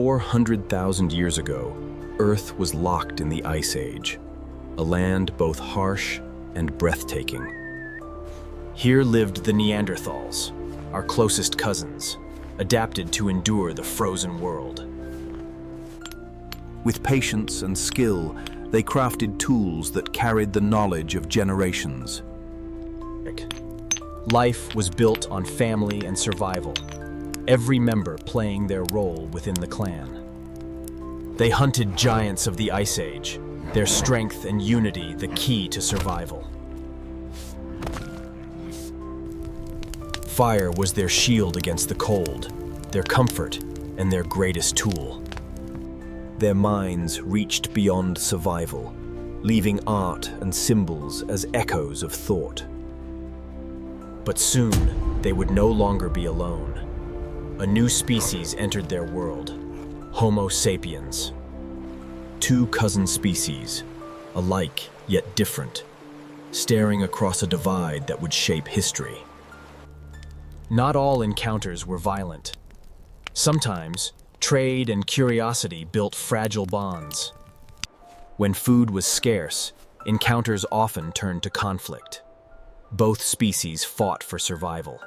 400,000 years ago, Earth was locked in the Ice Age, a land both harsh and breathtaking. Here lived the Neanderthals, our closest cousins, adapted to endure the frozen world. With patience and skill, they crafted tools that carried the knowledge of generations. Life was built on family and survival, every member playing their role within the clan. They hunted giants of the Ice Age, their strength and unity the key to survival. Fire was their shield against the cold, their comfort, and their greatest tool. Their minds reached beyond survival, leaving art and symbols as echoes of thought. But soon, they would no longer be alone. A new species entered their world, Homo sapiens. Two cousin species, alike yet different, staring across a divide that would shape history. Not all encounters were violent. Sometimes, trade and curiosity built fragile bonds. When food was scarce, encounters often turned to conflict. Both species fought for survival.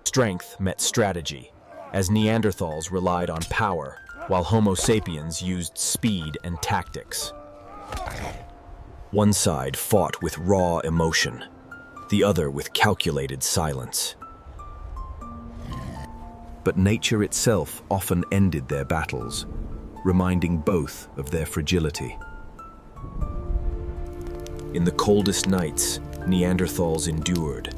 Strength met strategy, as Neanderthals relied on power, while Homo sapiens used speed and tactics. One side fought with raw emotion, the other with calculated silence. But nature itself often ended their battles, reminding both of their fragility. In the coldest nights, Neanderthals endured,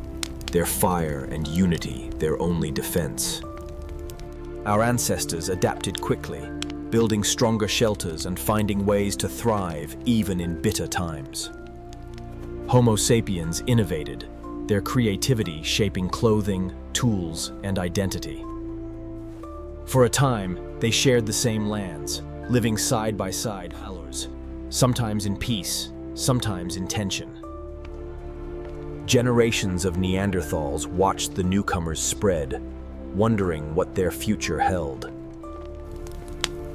their fire and unity their only defense. Our ancestors adapted quickly, building stronger shelters and finding ways to thrive even in bitter times. Homo sapiens innovated, their creativity shaping clothing, tools, and identity. For a time, they shared the same lands, living side by side, sometimes in peace, sometimes in tension. Generations of Neanderthals watched the newcomers spread, wondering what their future held.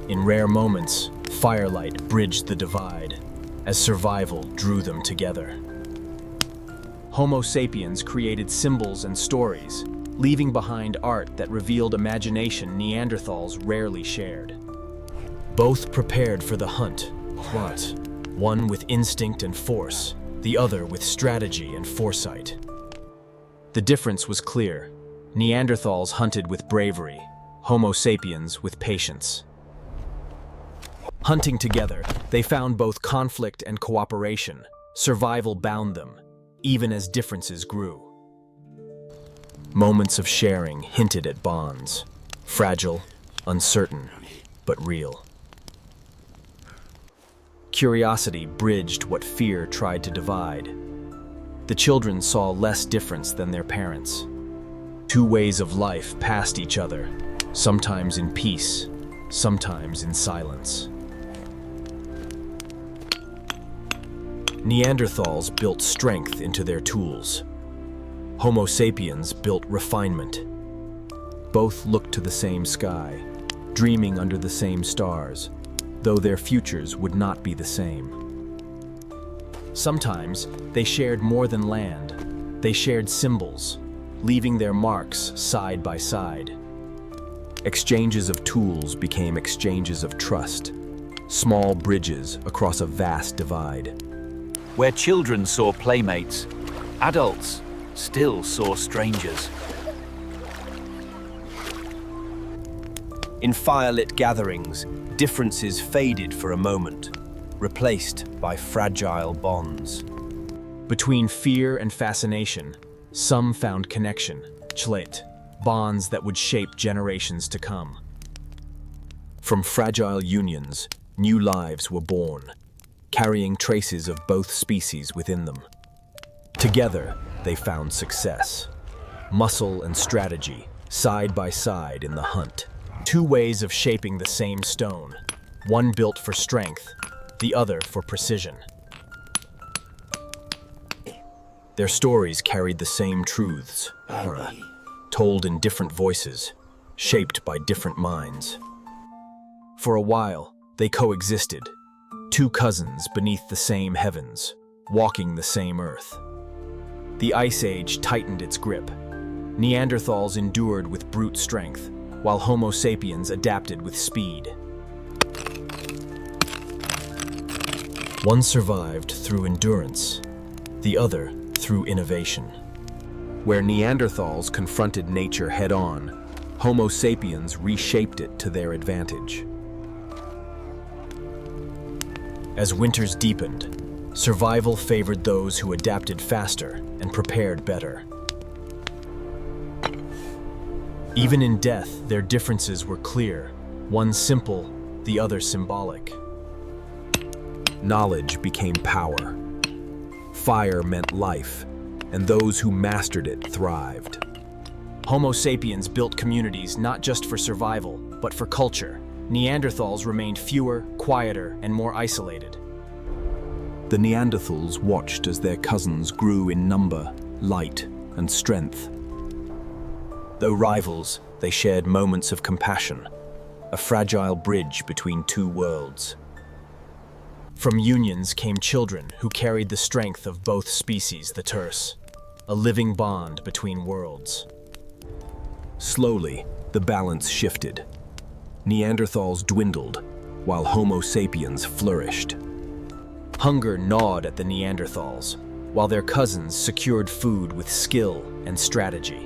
In rare moments, firelight bridged the divide, as survival drew them together. Homo sapiens created symbols and stories, leaving behind art that revealed imagination Neanderthals rarely shared. Both prepared for the hunt, one with instinct and force, the other with strategy and foresight. The difference was clear. Neanderthals hunted with bravery, Homo sapiens with patience. Hunting together, they found both conflict and cooperation. Survival bound them, even as differences grew. Moments of sharing hinted at bonds, fragile, uncertain, but real. Curiosity bridged what fear tried to divide. The children saw less difference than their parents. Two ways of life passed each other, sometimes in peace, sometimes in silence. Neanderthals built strength into their tools. Homo sapiens built refinement. Both looked to the same sky, dreaming under the same stars, though their futures would not be the same. Sometimes they shared more than land. They shared symbols, leaving their marks side by side. Exchanges of tools became exchanges of trust, small bridges across a vast divide. Where children saw playmates, adults still saw strangers. In firelit gatherings, differences faded for a moment, replaced by fragile bonds. Between fear and fascination, some found connection, bonds that would shape generations to come. From fragile unions, new lives were born, carrying traces of both species within them. Together, they found success. Muscle and strategy, side by side in the hunt. Two ways of shaping the same stone, one built for strength, the other for precision. Their stories carried the same truths, told in different voices, shaped by different minds. For a while, they coexisted, two cousins beneath the same heavens, walking the same earth. The Ice Age tightened its grip. Neanderthals endured with brute strength, while Homo sapiens adapted with speed. One survived through endurance, the other through innovation. Where Neanderthals confronted nature head-on, Homo sapiens reshaped it to their advantage. As winters deepened, survival favored those who adapted faster and prepared better. Even in death, their differences were clear, one simple, the other symbolic. Knowledge became power. Fire meant life, and those who mastered it thrived. Homo sapiens built communities not just for survival, but for culture. Neanderthals remained fewer, quieter, and more isolated. The Neanderthals watched as their cousins grew in number, light, and strength. Though rivals, they shared moments of compassion, a fragile bridge between two worlds. From unions came children who carried the strength of both species, the terse, a living bond between worlds. Slowly, the balance shifted. Neanderthals dwindled, while Homo sapiens flourished. Hunger gnawed at the Neanderthals, while their cousins secured food with skill and strategy.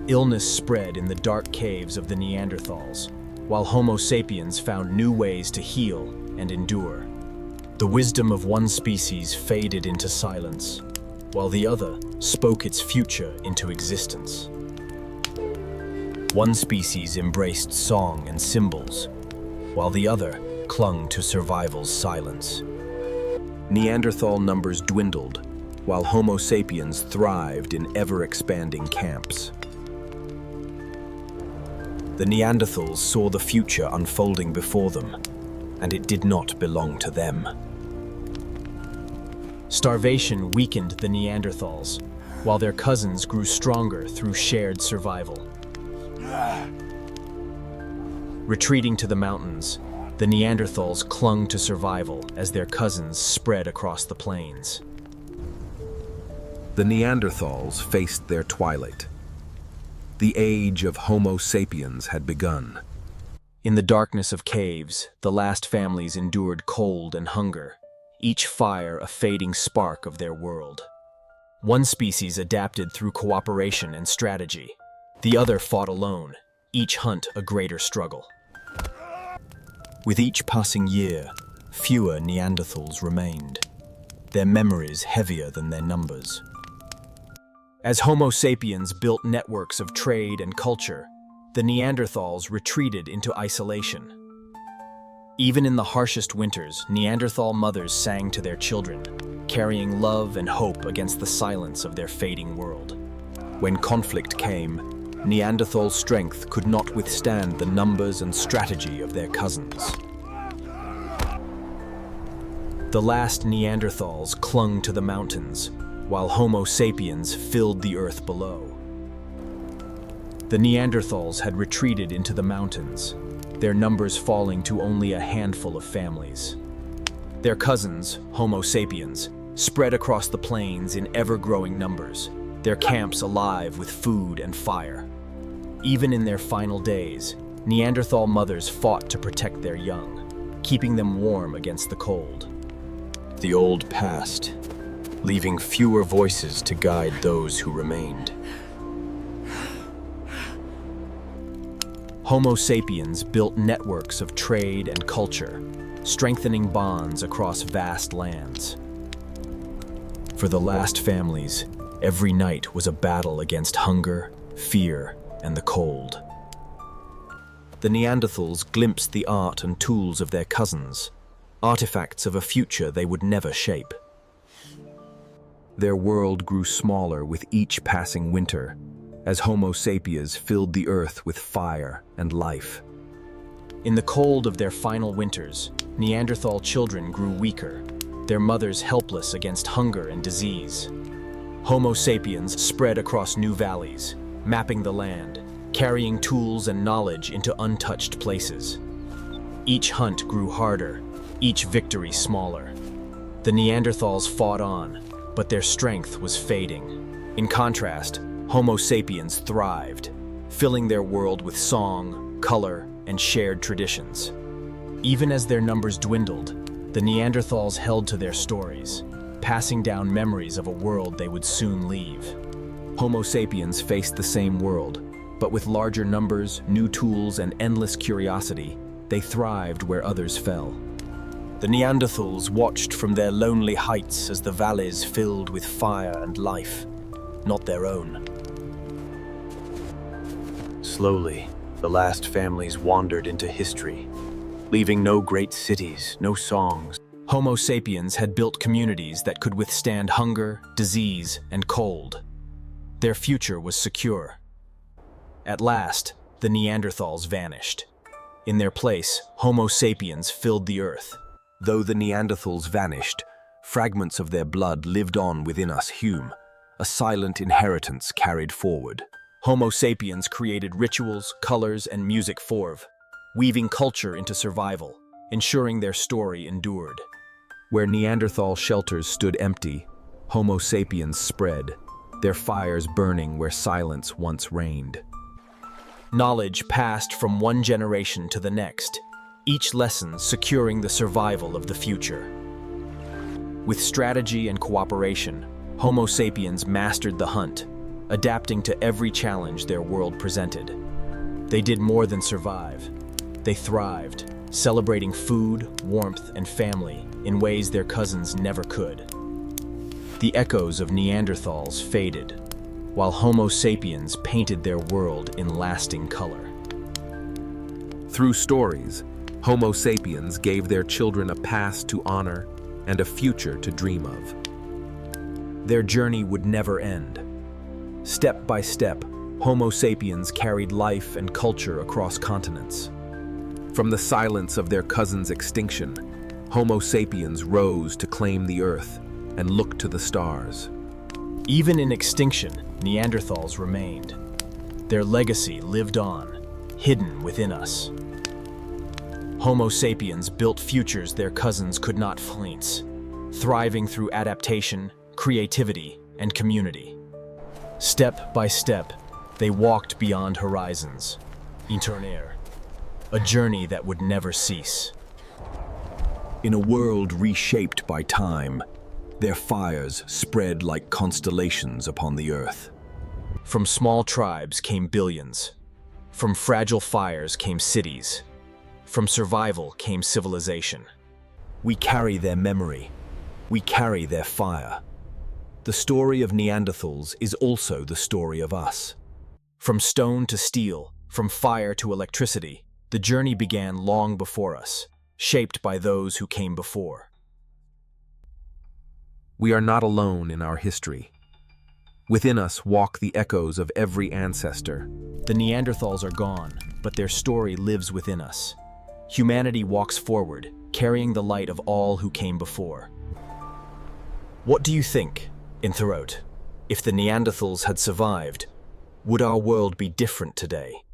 Illness spread in the dark caves of the Neanderthals, while Homo sapiens found new ways to heal and endure. The wisdom of one species faded into silence, while the other spoke its future into existence. One species embraced song and symbols, while the other clung to survival's silence. Neanderthal numbers dwindled, while Homo sapiens thrived in ever-expanding camps. The Neanderthals saw the future unfolding before them, and it did not belong to them. Starvation weakened the Neanderthals, while their cousins grew stronger through shared survival. Retreating to the mountains, the Neanderthals clung to survival as their cousins spread across the plains. The Neanderthals faced their twilight. The age of Homo sapiens had begun. In the darkness of caves, the last families endured cold and hunger, each fire a fading spark of their world. One species adapted through cooperation and strategy. The other fought alone, each hunt a greater struggle. With each passing year, fewer Neanderthals remained, their memories heavier than their numbers. As Homo sapiens built networks of trade and culture, the Neanderthals retreated into isolation. Even in the harshest winters, Neanderthal mothers sang to their children, carrying love and hope against the silence of their fading world. When conflict came, Neanderthal strength could not withstand the numbers and strategy of their cousins. The last Neanderthals clung to the mountains, while Homo sapiens filled the earth below. The Neanderthals had retreated into the mountains, their numbers falling to only a handful of families. Their cousins, Homo sapiens, spread across the plains in ever-growing numbers, their camps alive with food and fire. Even in their final days, Neanderthal mothers fought to protect their young, keeping them warm against the cold. The old passed, leaving fewer voices to guide those who remained. Homo sapiens built networks of trade and culture, strengthening bonds across vast lands. For the last families, every night was a battle against hunger, fear, and the cold. The Neanderthals glimpsed the art and tools of their cousins, artifacts of a future they would never shape. Their world grew smaller with each passing winter, as Homo sapiens filled the earth with fire and life. In the cold of their final winters, Neanderthal children grew weaker, their mothers helpless against hunger and disease. Homo sapiens spread across new valleys, mapping the land, carrying tools and knowledge into untouched places. Each hunt grew harder, each victory smaller. The Neanderthals fought on, but their strength was fading. In contrast, Homo sapiens thrived, filling their world with song, color, and shared traditions. Even as their numbers dwindled, the Neanderthals held to their stories, passing down memories of a world they would soon leave. Homo sapiens faced the same world, but with larger numbers, new tools, and endless curiosity, they thrived where others fell. The Neanderthals watched from their lonely heights as the valleys filled with fire and life, not their own. Slowly, the last families wandered into history, leaving no great cities, no songs. Homo sapiens had built communities that could withstand hunger, disease, and cold. Their future was secure. At last, the Neanderthals vanished. In their place, Homo sapiens filled the earth. Though the Neanderthals vanished, fragments of their blood lived on within us Hume, a silent inheritance carried forward. Homo sapiens created rituals, colors, and music forth, weaving culture into survival, ensuring their story endured. Where Neanderthal shelters stood empty, Homo sapiens spread, their fires burning where silence once reigned. Knowledge passed from one generation to the next, each lesson securing the survival of the future. With strategy and cooperation, Homo sapiens mastered the hunt, adapting to every challenge their world presented. They did more than survive. They thrived, celebrating food, warmth, and family in ways their cousins never could. The echoes of Neanderthals faded, while Homo sapiens painted their world in lasting color. Through stories, Homo sapiens gave their children a past to honor and a future to dream of. Their journey would never end. Step by step, Homo sapiens carried life and culture across continents. From the silence of their cousins' extinction, Homo sapiens rose to claim the earth and look to the stars. Even in extinction, Neanderthals remained. Their legacy lived on, hidden within us. Homo sapiens built futures their cousins could not flinch, thriving through adaptation, creativity, and community. Step by step, they walked beyond horizons, interbreed, a journey that would never cease. In a world reshaped by time, their fires spread like constellations upon the earth. From small tribes came billions. From fragile fires came cities. From survival came civilization. We carry their memory. We carry their fire. The story of Neanderthals is also the story of us. From stone to steel, from fire to electricity, the journey began long before us, shaped by those who came before. We are not alone in our history. Within us walk the echoes of every ancestor. The Neanderthals are gone, but their story lives within us. Humanity walks forward, carrying the light of all who came before. What do you think, Interbreed? If the Neanderthals had survived, would our world be different today?